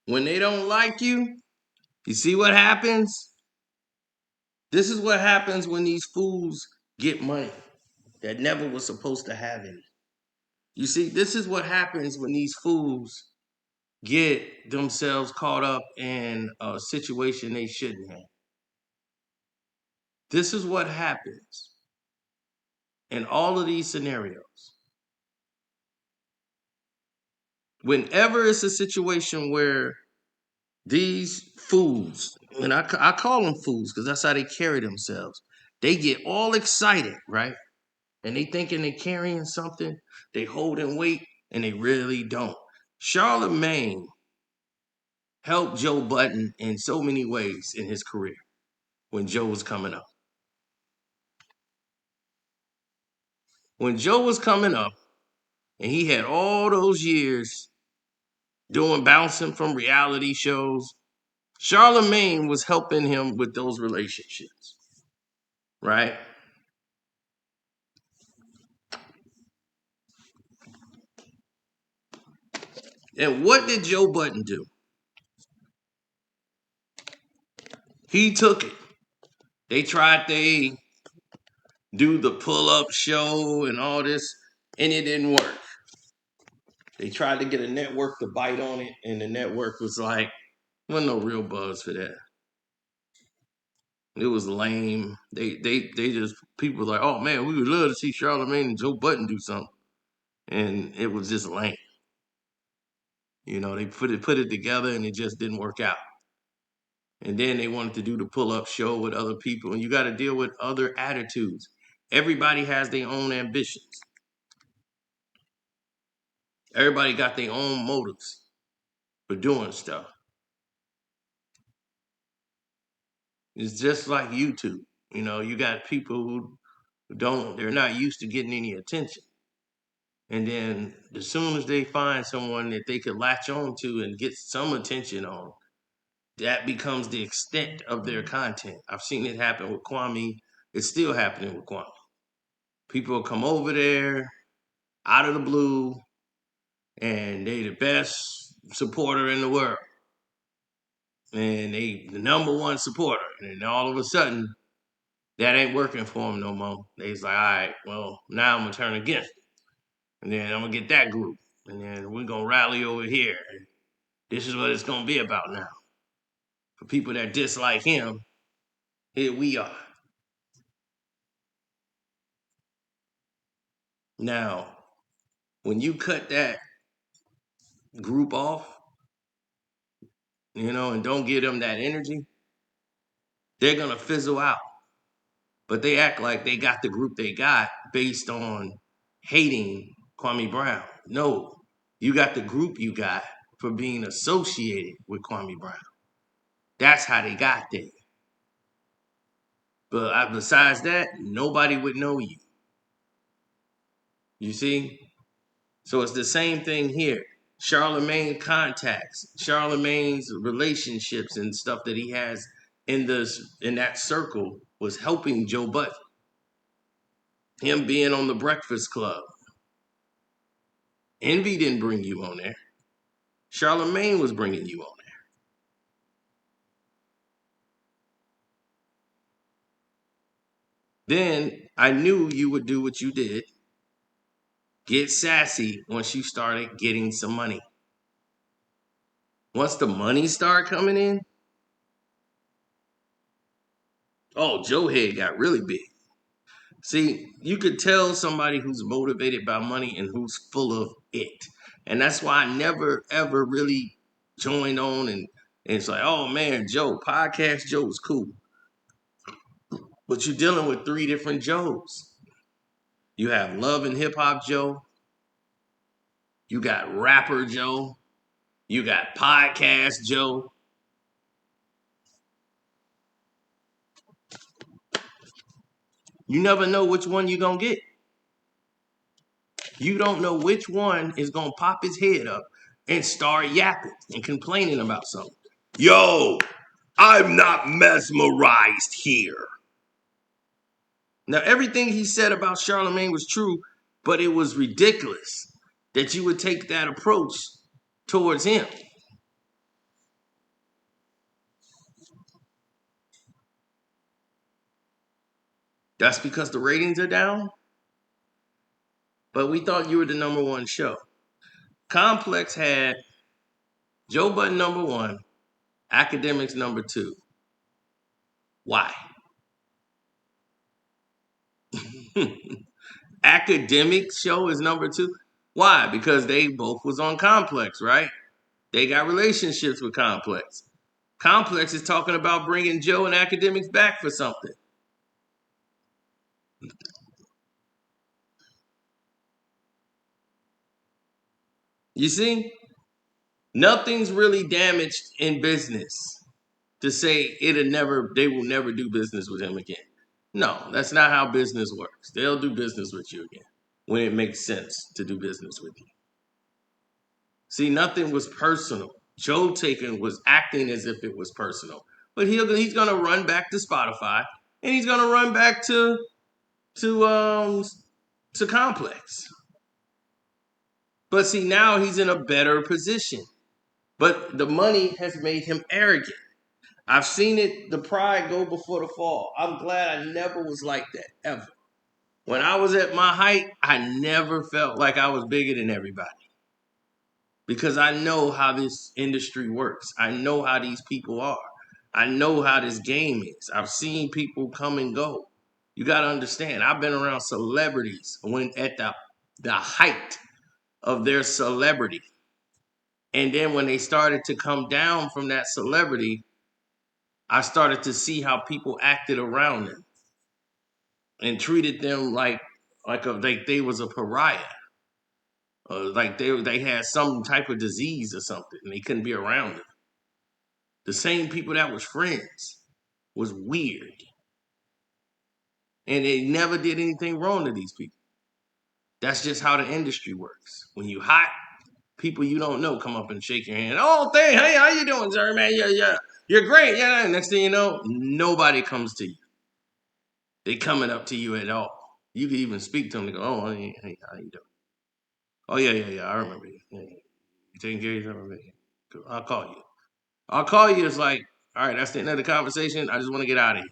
When they don't like you see what happens? This is what happens when these fools get money that never was supposed to have any. You see, this is what happens when these fools get themselves caught up in a situation they shouldn't have. This is what happens in all of these scenarios. Whenever it's a situation where these fools, and I call them fools because that's how they carry themselves, they get all excited, right? And they thinking they carrying something, they holding weight, and they really don't. Charlamagne helped Joe Budden in so many ways in his career when Joe was coming up. When Joe was coming up, and he had all those years doing bouncing from reality shows, Charlamagne was helping him with those relationships, right? And what did Joe Budden do? He took it. They tried they do the pull-up show and all this, and it didn't work. They tried to get a network to bite on it, and the network was like, wasn't no real buzz for that. It was lame. They just people were like, oh man, we would love to see Charlamagne and Joe Budden do something, and it was just lame. They put it together, and it just didn't work out. And then they wanted to do the pull-up show with other people, and you got to deal with other attitudes. Everybody has their own ambitions. Everybody got their own motives for doing stuff. It's just like YouTube. You got people who they're not used to getting any attention. And then as soon as they find someone that they could latch on to and get some attention on, that becomes the extent of their content. I've seen it happen with Kwame. It's still happening with Kwame. People will come over there out of the blue and they the best supporter in the world. And they the number one supporter. And then all of a sudden, that ain't working for them no more. They's like, all right, well, now I'm gonna turn against it. And then I'm gonna get that group. And then we're gonna rally over here. And this is what it's gonna be about now. For people that dislike him, here we are. Now, when you cut that group off, and don't give them that energy, they're gonna fizzle out. But they act like they got the group they got based on hating Kwame Brown. No, you got the group you got for being associated with Kwame Brown. That's how they got there. But besides that, nobody would know you. You see? So it's the same thing here. Charlamagne contacts, Charlamagne's relationships and stuff that he has in that circle was helping Joe Budden. Him being on the Breakfast Club. Envy didn't bring you on there. Charlamagne was bringing you on there. Then I knew you would do what you did. Get sassy once you started getting some money. Once the money started coming in, oh, Joe head got really big. See, you could tell somebody who's motivated by money and who's full of it. And that's why I never, ever really joined on and it's like, oh man, Joe, podcast Joe is cool. But you're dealing with three different Joes. You have Love and Hip Hop Joe. You got Rapper Joe. You got Podcast Joe. You never know which one you're going to get. You don't know which one is going to pop his head up and start yapping and complaining about something. Yo, I'm not mesmerized here. Now, everything he said about Charlamagne was true, but it was ridiculous that you would take that approach towards him. That's because the ratings are down. But we thought you were the number one show. Complex had Joe Budden number one, Academics number two. Why? Academics show is number two. Why? Because they both was on Complex, right? They got relationships with Complex. Complex is talking about bringing Joe and Academics back for something. You see, nothing's really damaged in business to say they will never do business with him again. No, that's not how business works. They'll do business with you again when it makes sense to do business with you. See, nothing was personal. Joe Taken was acting as if it was personal, but he's gonna run back to Spotify and he's gonna run back to um to Complex. But see, now he's in a better position. But the money has made him arrogant. I've seen it, the pride go before the fall. I'm glad I never was like that, ever. When I was at my height, I never felt like I was bigger than everybody because I know how this industry works. I know how these people are. I know how this game is. I've seen people come and go. You got to understand, I've been around celebrities when at the height of their celebrity. And then when they started to come down from that celebrity, I started to see how people acted around them and treated them like they was a pariah, like they had some type of disease or something, and they couldn't be around them. The same people that was friends was weird, and they never did anything wrong to these people. That's just how the industry works. When you hot, people you don't know come up and shake your hand. Oh, hey, how you doing, sir, man? Yeah, you're great. Yeah. Next thing you know, nobody comes to you. They coming up to you at all. You can even speak to them and go, oh, hey, how you doing? Oh, yeah, I remember you. Yeah. You taking care of yourself? Cool. I'll call you. I'll call you. It's like, all right, that's the end of the conversation. I just want to get out of here.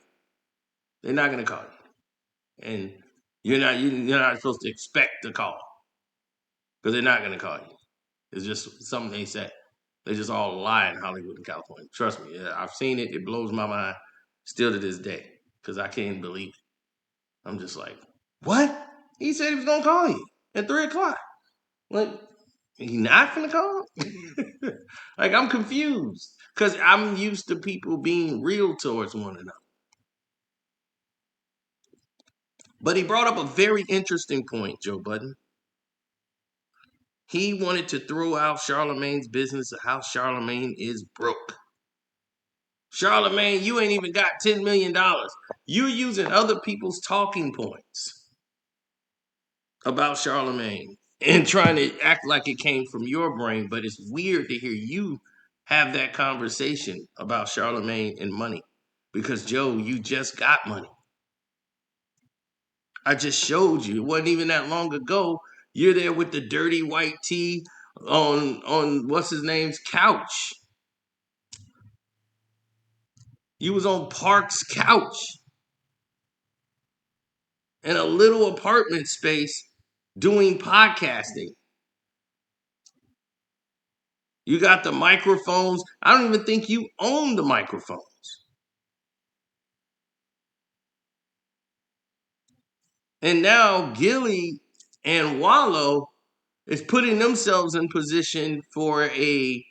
They're not going to call you. And you're not supposed to expect the call because they're not going to call you. It's just something they say. They just all lie in Hollywood and California. Trust me. Yeah, I've seen it. It blows my mind still to this day because I can't believe it. I'm just like, what? He said he was going to call you at 3 o'clock. Like, he not gonna call? Like, I'm confused because I'm used to people being real towards one another. But he brought up a very interesting point, Joe Budden. He wanted to throw out Charlamagne's business of how Charlamagne is broke. Charlamagne, you ain't even got $10 million. You're using other people's talking points about Charlamagne and trying to act like it came from your brain, but it's weird to hear you have that conversation about Charlamagne and money. Because Joe, you just got money. I just showed you. It wasn't even that long ago. You're there with the dirty white tee on what's his name's couch. You was on Park's couch in a little apartment space doing podcasting. You got the microphones. I don't even think you own the microphones. And now Gilly and Wallow is putting themselves in position for a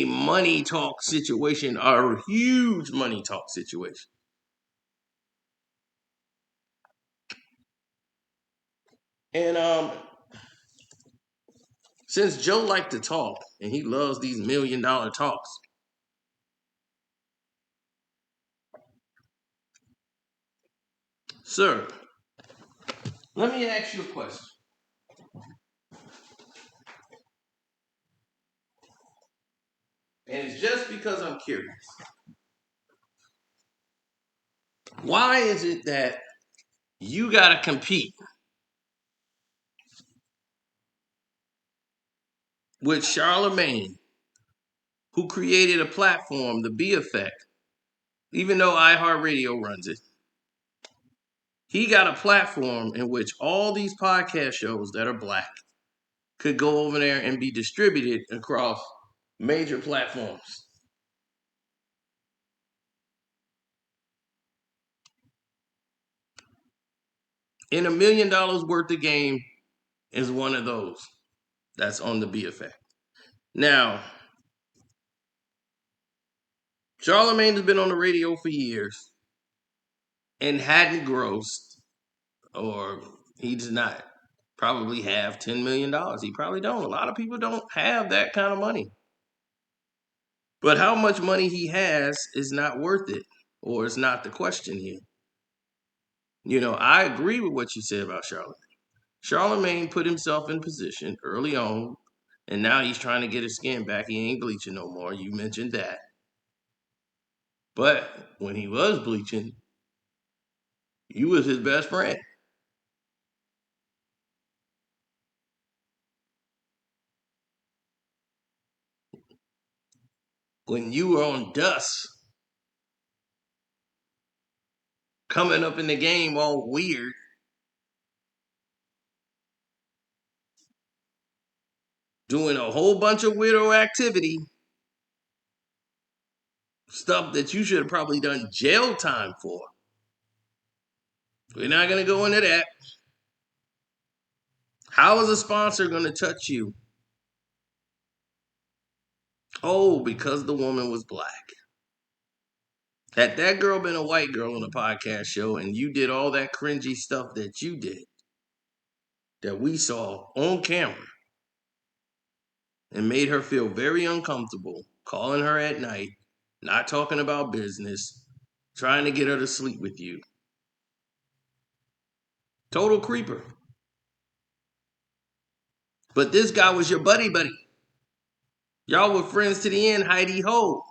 money talk situation, a huge money talk situation. And since Joe liked to talk and he loves these $1 million talks, sir, let me ask you a question. And it's just because I'm curious. Why is it that you got to compete with Charlamagne, who created a platform, the B Effect, even though iHeartRadio runs it? He got a platform in which all these podcast shows that are black could go over there and be distributed across major platforms. And $1 million worth of game is one of those that's on the BFA. Now, Charlamagne has been on the radio for years and hadn't grossed, or he does not probably have $10 million. He probably don't. A lot of people don't have that kind of money. But how much money he has is not worth it, or it's not the question here. You know, I agree with what you said about Charlamagne. Charlamagne put himself in position early on, and now he's trying to get his skin back. He ain't bleaching no more. You mentioned that. But when he was bleaching, you was his best friend. When you were on dust, coming up in the game all weird, doing a whole bunch of weirdo activity, stuff that you should have probably done jail time for. We're not going to go into that. How is a sponsor going to touch you? Oh, because the woman was black. Had that girl been a white girl on a podcast show and you did all that cringy stuff that you did, that we saw on camera, and made her feel very uncomfortable, calling her at night, not talking about business, trying to get her to sleep with you. Total creeper. But this guy was your buddy. Y'all were friends to the end, Heidi Ho.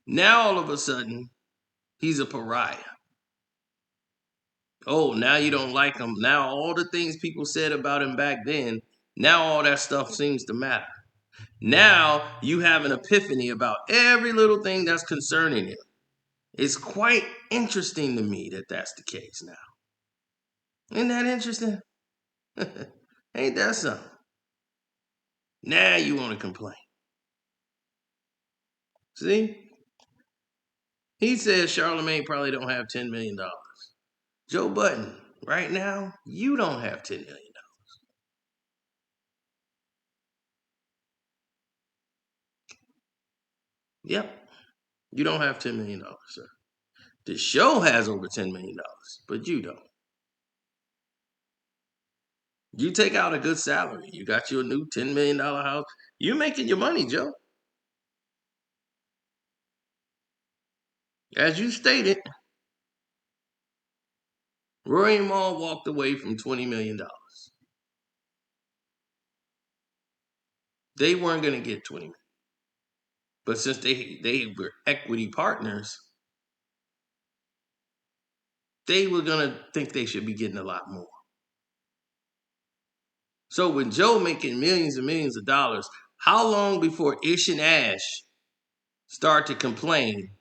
Now all of a sudden, he's a pariah. Oh, now you don't like him. Now all the things people said about him back then, now all that stuff seems to matter. Now you have an epiphany about every little thing that's concerning him. It's quite interesting to me that that's the case now. Isn't that interesting? Ain't that something? Now you want to complain. See? He says Charlamagne probably don't have $10 million. Joe Budden, right now, you don't have $10 million. Yep. You don't have $10 million, sir. The show has over $10 million, but you don't. You take out a good salary. You got you a new $10 million house. You're making your money, Joe. As you stated, Roy and Maul walked away from $20 million. They weren't going to get 20 million. But since they were equity partners, they were going to think they should be getting a lot more. So when Joe making millions and millions of dollars, how long before Ish and Ash start to complain,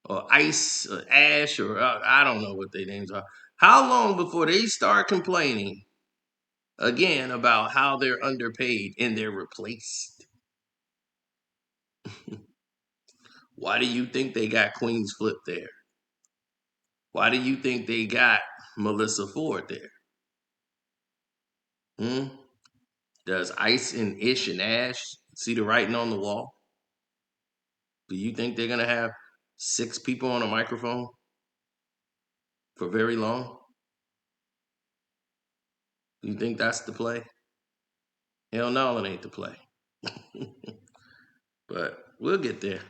or Ice or Ash, or I don't know what their names are, how long before they start complaining again about how they're underpaid and they're replaced? Why do you think they got Queen's Flip there? Why do you think they got Melissa Ford there? Hmm? Does Ice and Ish and Ash see the writing on the wall? Do you think they're gonna have 6 people on a microphone for very long? You think that's the play? Hell no, it ain't the play. But we'll get there.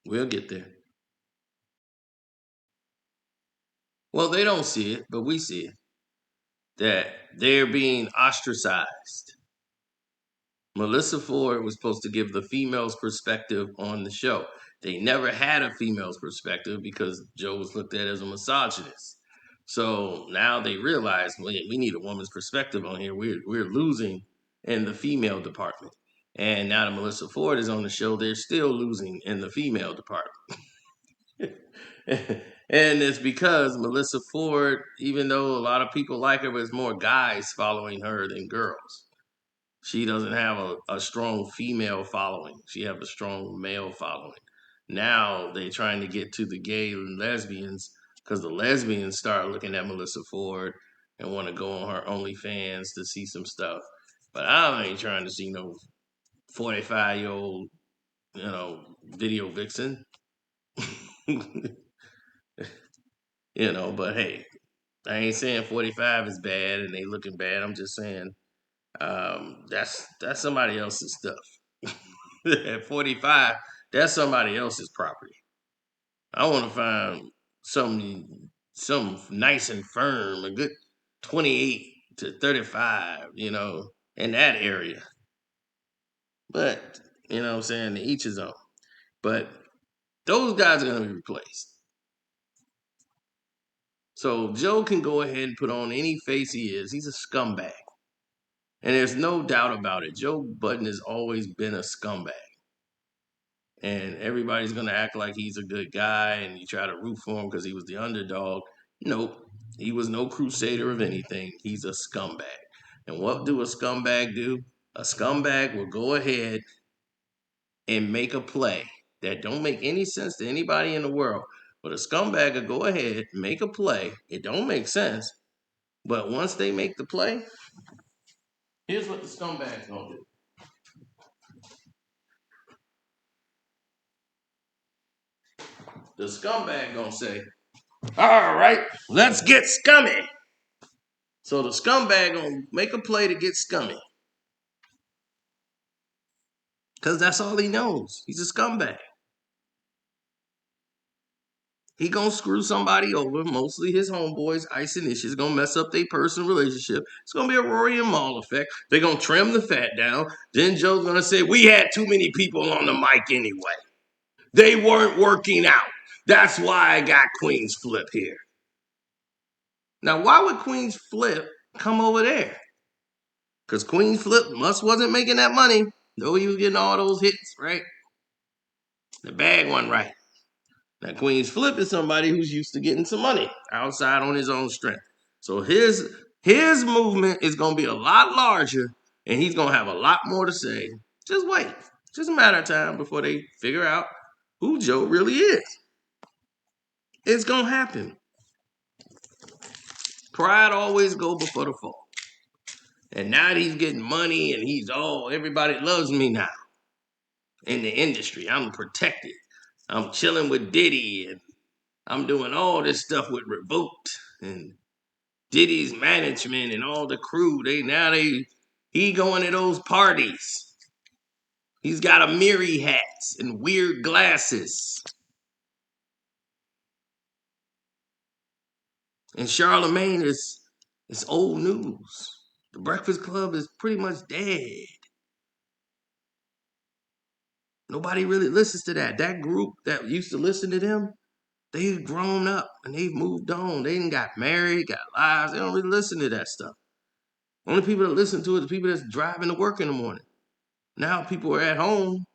We'll get there. Well, they don't see it, but we see it. That they're being ostracized. Melissa Ford was supposed to give the female's perspective on the show. They never had a female's perspective because Joe was looked at as a misogynist. So now they realize we need a woman's perspective on here. We're losing in the female department. And now that Melissa Ford is on the show, they're still losing in the female department. And it's because Melissa Ford, even though a lot of people like her, there's more guys following her than girls. She doesn't have a strong female following. She have a strong male following. Now they're trying to get to the gay and lesbians because the lesbians start looking at Melissa Ford and want to go on her OnlyFans to see some stuff. But I ain't trying to see no 45-year-old, video vixen. But hey, I ain't saying 45 is bad and they looking bad. I'm just saying that's somebody else's stuff. At 45, that's somebody else's property. I want to find some nice and firm, a good 28 to 35, in that area. But, what I'm saying, to each his own. But those guys are going to be replaced. So Joe can go ahead and put on any face he is. He's a scumbag. And there's no doubt about it. Joe Budden has always been a scumbag. And everybody's going to act like he's a good guy and you try to root for him because he was the underdog. Nope. He was no crusader of anything. He's a scumbag. And what do a scumbag do? A scumbag will go ahead and make a play that don't make any sense to anybody in the world. But a scumbag will go ahead, make a play. It don't make sense. But once they make the play, here's what the scumbag's gonna do. The scumbag gonna say, all right, let's get scummy. So the scumbag gonna make a play to get scummy. Because that's all he knows. He's a scumbag. He gonna screw somebody over, mostly his homeboys. Ice and Ish is gonna mess up their personal relationship. It's gonna be a Rory and Mal effect. They're gonna trim the fat down. Then Joe's gonna say, we had too many people on the mic anyway. They weren't working out. That's why I got Queen's Flip here. Now, why would Queen's Flip come over there? Because Queen's Flip wasn't making that money. Though he was getting all those hits, right? The bag wasn't right. Now, Queen's Flip is somebody who's used to getting some money outside on his own strength. So his movement is going to be a lot larger, and he's going to have a lot more to say. Just wait. It's just a matter of time before they figure out who Joe really is. It's going to happen. Pride always go before the fall. And now that he's getting money and everybody loves me now in the industry. I'm protected. I'm chilling with Diddy and I'm doing all this stuff with Revoked and Diddy's management and all the crew. He going to those parties. He's got a Miri hats and weird glasses. And Charlamagne is old news. The Breakfast Club is pretty much dead. Nobody really listens to that. That group that used to listen to them, they've grown up and they've moved on. They done got married, got lives. They don't really listen to that stuff. Only people that listen to it are the people that's driving to work in the morning. Now people are at home.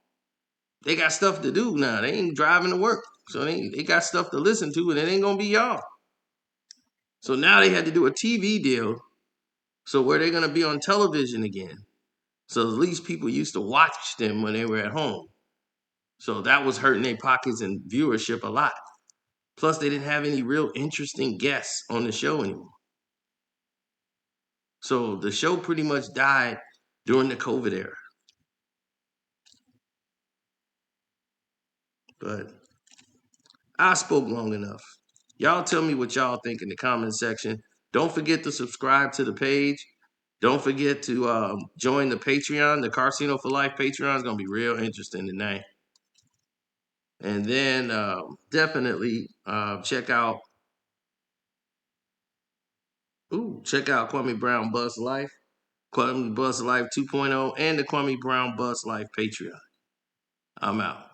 They got stuff to do now. They ain't driving to work. So they got stuff to listen to and it ain't going to be y'all. So now they had to do a TV deal. So where they going to be on television again. So at least people used to watch them when they were at home. So that was hurting their pockets and viewership a lot. Plus, they didn't have any real interesting guests on the show anymore. So the show pretty much died during the COVID era. But I spoke long enough. Y'all tell me what y'all think in the comment section. Don't forget to subscribe to the page. Don't forget to join the Patreon. The Carcino for Life Patreon is going to be real interesting tonight. And then definitely check out Kwame Brown Bus Life, Kwame Bus Life 2.0, and the Kwame Brown Bus Life Patreon. I'm out.